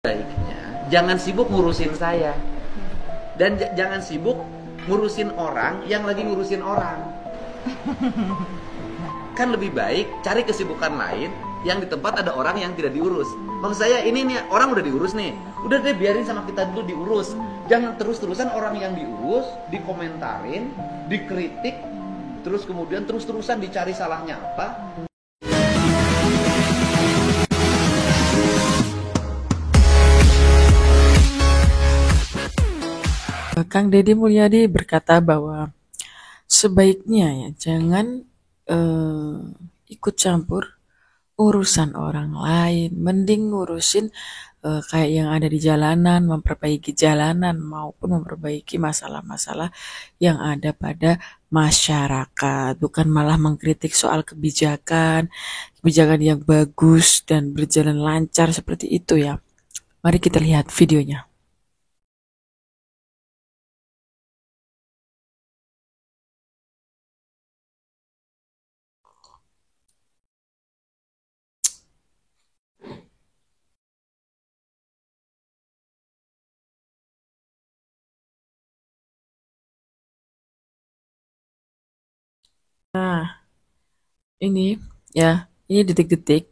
Baiknya jangan sibuk ngurusin saya, dan jangan sibuk ngurusin orang yang lagi ngurusin orang. Kan lebih baik cari kesibukan lain yang di tempat ada orang yang tidak diurus. Maksud saya ini nih, orang udah diurus nih, udah deh biarin sama kita dulu diurus. Jangan terus-terusan orang yang diurus dikomentarin, dikritik, terus kemudian terus-terusan dicari salahnya apa. Kang Deddy Mulyadi berkata bahwa sebaiknya ya jangan ikut campur urusan orang lain, mending ngurusin kayak yang ada di jalanan, memperbaiki jalanan maupun memperbaiki masalah-masalah yang ada pada masyarakat, bukan malah mengkritik soal kebijakan yang bagus dan berjalan lancar seperti itu ya. Mari kita lihat videonya. Nah, ini detik-detik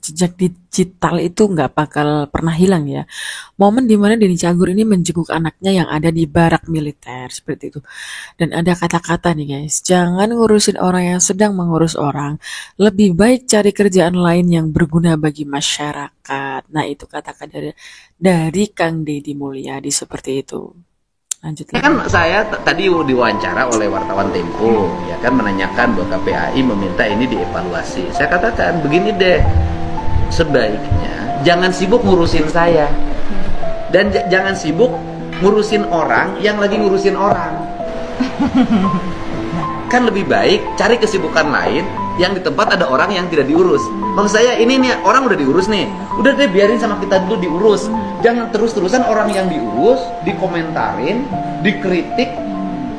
jejak digital itu nggak bakal pernah hilang ya. Momen dimana Denny Cagur ini menjenguk anaknya yang ada di barak militer seperti itu. Dan ada kata-kata nih guys, jangan ngurusin orang yang sedang mengurus orang. Lebih baik cari kerjaan lain yang berguna bagi masyarakat. Nah itu kata-kata dari Kang Deddy Mulyadi seperti itu. Lanjut lagi. Kan saya tadi diwawancara oleh wartawan Tempo, ya kan, menanyakan bahwa KPAI meminta ini dievaluasi. Saya katakan begini deh, sebaiknya jangan sibuk ngurusin saya, dan jangan sibuk ngurusin orang yang lagi ngurusin orang. Kan lebih baik cari kesibukan lain yang di tempat ada orang yang tidak diurus. Maksud saya ini nih, orang udah diurus nih, udah deh biarin sama kita dulu diurus. Jangan terus-terusan orang yang diurus dikomentarin, dikritik,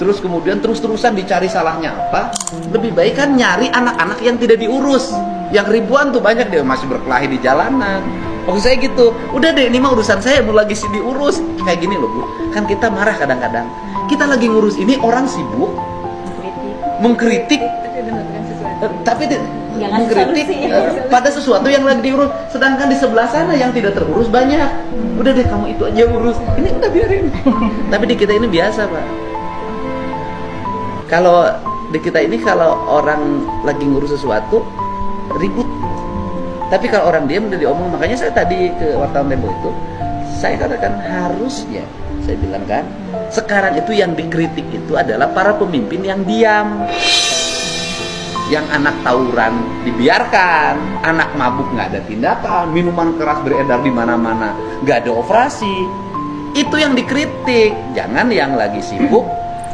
terus kemudian terus-terusan dicari salahnya apa. Lebih baik kan nyari anak-anak yang tidak diurus, yang ribuan tuh banyak dia masih berkelahi di jalanan. Maksud saya gitu, udah deh ini mah urusan saya, mau lagi diurus. Kayak gini loh Bu, kan kita marah kadang-kadang, kita lagi ngurus ini, orang sibuk mengkritik, tapi mengkritik pada sesuatu yang lagi diurus, sedangkan di sebelah sana yang tidak terurus banyak. Udah deh kamu itu aja urus, ini udah biarin. Tapi di kita ini biasa Pak, kalau di kita ini kalau orang lagi ngurus sesuatu ribut, tapi kalau orang diam udah diomong. Makanya saya tadi ke wartawan Tempo itu saya katakan harusnya, saya bilang kan, sekarang itu yang dikritik itu adalah para pemimpin yang diam, yang anak tawuran dibiarkan, anak mabuk nggak ada tindakan, minuman keras beredar di mana-mana nggak ada operasi, itu yang dikritik. Jangan yang lagi sibuk,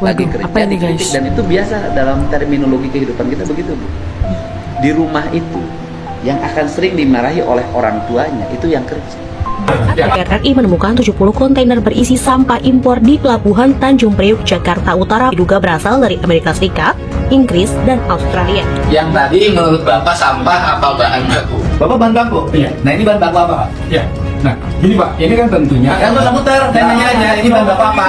lagi kerja dikritik. Dan itu biasa dalam terminologi kehidupan kita begitu Bu. Di rumah itu yang akan sering dimarahi oleh orang tuanya itu yang kerja. RRI menemukan 70 kontainer berisi sampah impor di Pelabuhan Tanjung Priuk, Jakarta Utara, diduga berasal dari Amerika Serikat, Inggris, dan Australia. Yang tadi menurut Bapak sampah apa bahan baku? Bapak bahan baku? Iya. Nah ini bahan baku apa Pak? Iya. Nah gini Pak, ini kan tentunya yang muter, saya nanya aja, ini bahan baku apa?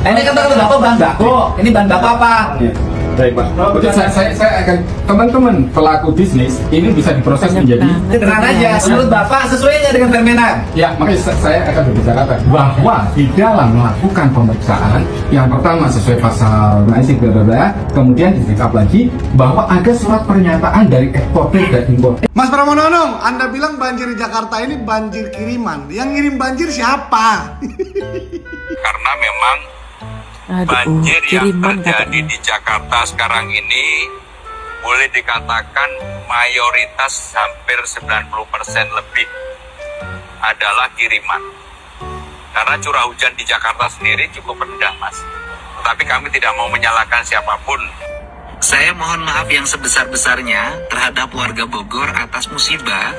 Ini kan Bapak bahan baku, ini bahan baku apa? Iya. Baik Pak, saya akan, teman-teman pelaku bisnis ini bisa diproses menjadi Tenang aja, menurut Bapak sesuainya dengan Permenak. Ya, makanya saya akan berbicara bahwa di dalam melakukan pemeriksaan yang pertama sesuai pasal naik kemudian di backup lagi bahwa ada surat pernyataan dari eksportir dan importer. Mas Pramono, Anda bilang banjir di Jakarta ini banjir kiriman. Yang ngirim banjir siapa? Karena memang banjir yang terjadi di Jakarta sekarang ini boleh dikatakan mayoritas hampir 90% lebih adalah kiriman. Karena curah hujan di Jakarta sendiri cukup rendah Mas. Tetapi kami tidak mau menyalahkan siapapun. Saya mohon maaf yang sebesar-besarnya terhadap warga Bogor atas musibah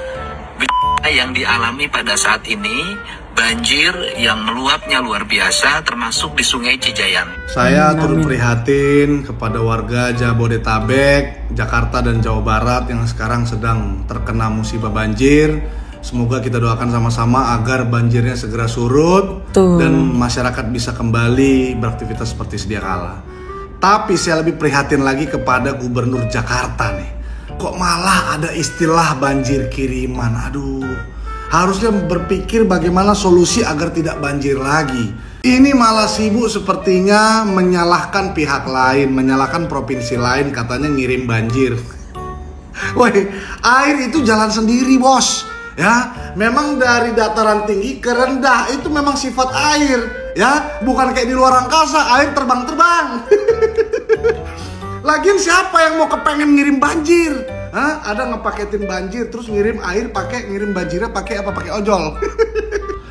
yang dialami pada saat ini. Banjir yang meluapnya luar biasa, termasuk di Sungai Cijayan. Saya turut prihatin kepada warga Jabodetabek, Jakarta dan Jawa Barat yang sekarang sedang terkena musibah banjir. Semoga kita doakan sama-sama agar banjirnya segera surut dan masyarakat bisa kembali beraktivitas seperti sedia kala. Tapi saya lebih prihatin lagi kepada Gubernur Jakarta nih. Kok malah ada istilah banjir kiriman? Aduh, harusnya berpikir bagaimana solusi agar tidak banjir lagi. Ini malah sibuk sepertinya menyalahkan pihak lain, menyalahkan provinsi lain, katanya ngirim banjir. Woi, air itu jalan sendiri, bos. Ya, memang dari dataran tinggi ke rendah itu memang sifat air. Ya, bukan kayak di luar angkasa, air terbang-terbang. Lagian siapa yang mau kepengen ngirim banjir? Hah? Ada ngepaketin banjir terus ngirim air ngirim banjirnya pakai apa? Pakai ojol.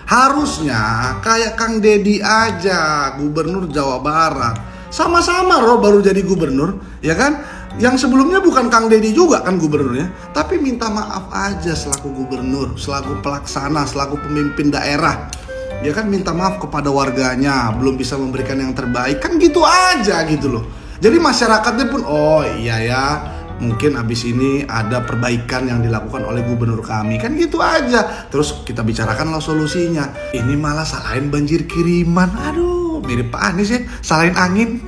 Harusnya kayak Kang Deddy aja, Gubernur Jawa Barat. Sama-sama loh baru jadi gubernur, ya kan? Yang sebelumnya bukan Kang Deddy juga kan gubernurnya, tapi minta maaf aja selaku gubernur, selaku pelaksana, selaku pemimpin daerah. Ya kan minta maaf kepada warganya, belum bisa memberikan yang terbaik, kan gitu aja gitu loh. Jadi masyarakatnya pun, oh iya ya, mungkin abis ini ada perbaikan yang dilakukan oleh gubernur kami, kan gitu aja. Terus kita bicarakanlah solusinya. Ini malah salahin banjir kiriman. Aduh, mirip Pak Anies ya, salahin angin.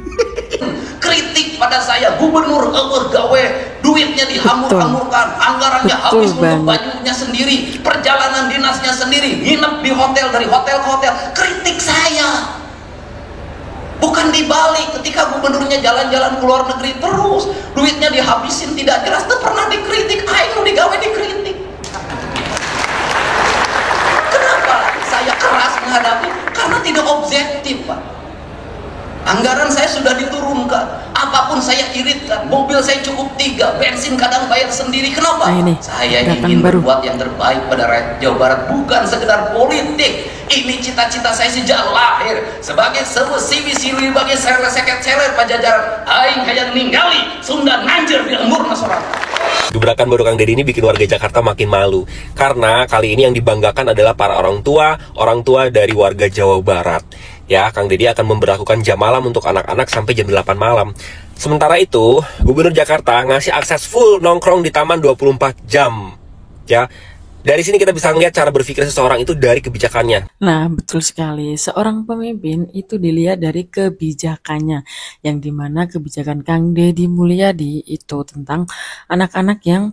Kritik pada saya, gubernur gawe, duitnya dihamur-hamurkan, anggarannya habis untuk bajunya sendiri, perjalanan dinasnya sendiri, nginep di hotel, dari hotel ke hotel. Kritik saya. Bukan dibalik, ketika gubernurnya jalan-jalan ke luar negeri terus, duitnya dihabisin tidak jelas, itu pernah dikritik, ayo digawe dikritik. Kenapa saya keras menghadapi? Karena tidak objektif, Pak. Anggaran saya sudah diturunkan, apapun saya iritkan, mobil saya cukup 3, bensin kadang bayar sendiri. Kenapa? Saya ingin berbuat yang terbaik pada rakyat Jawa Barat, bukan sekedar politik. Ini cita-cita saya sejak lahir sebagai siwi-siwi bagi seket-seler pajajaran. Aing hayang ninggali Sunda nanjir di lembur nasional. Gebrakan baru Kang Deddy ini bikin warga Jakarta makin malu, karena kali ini yang dibanggakan adalah para orang tua dari warga Jawa Barat. Ya, Kang Deddy akan memberlakukan jam malam untuk anak-anak sampai jam 8 malam. Sementara itu, Gubernur Jakarta ngasih akses full nongkrong di taman 24 jam. Ya, dari sini kita bisa melihat cara berpikir seseorang itu dari kebijakannya. Nah, betul sekali. Seorang pemimpin itu dilihat dari kebijakannya, yang dimana kebijakan Kang Deddy Mulyadi itu tentang anak-anak yang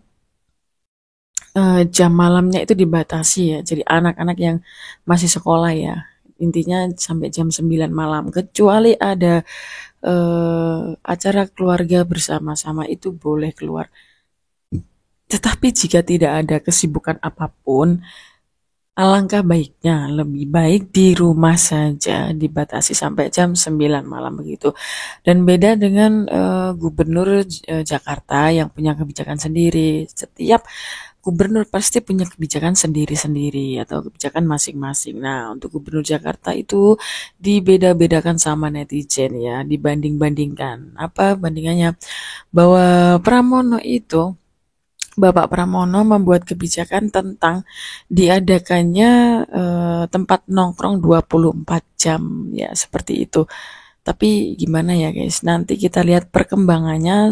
jam malamnya itu dibatasi ya. Jadi anak-anak yang masih sekolah ya. Intinya sampai jam 9 malam. Kecuali ada acara keluarga bersama-sama itu boleh keluar. Tetapi jika tidak ada kesibukan apapun, alangkah baiknya lebih baik di rumah saja, dibatasi sampai jam 9 malam begitu. Dan beda dengan Gubernur Jakarta yang punya kebijakan sendiri. Setiap gubernur pasti punya kebijakan sendiri-sendiri atau kebijakan masing-masing. Nah, untuk Gubernur Jakarta itu dibeda-bedakan sama netizen ya, dibanding-bandingkan. Apa bandingannya? Bahwa Bapak Pramono membuat kebijakan tentang diadakannya tempat nongkrong 24 jam ya, seperti itu. Tapi gimana ya guys, nanti kita lihat perkembangannya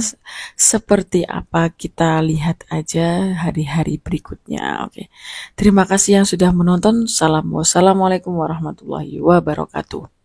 seperti apa, kita lihat aja hari-hari berikutnya. Oke. Terima kasih yang sudah menonton. Wassalamualaikum warahmatullahi wabarakatuh.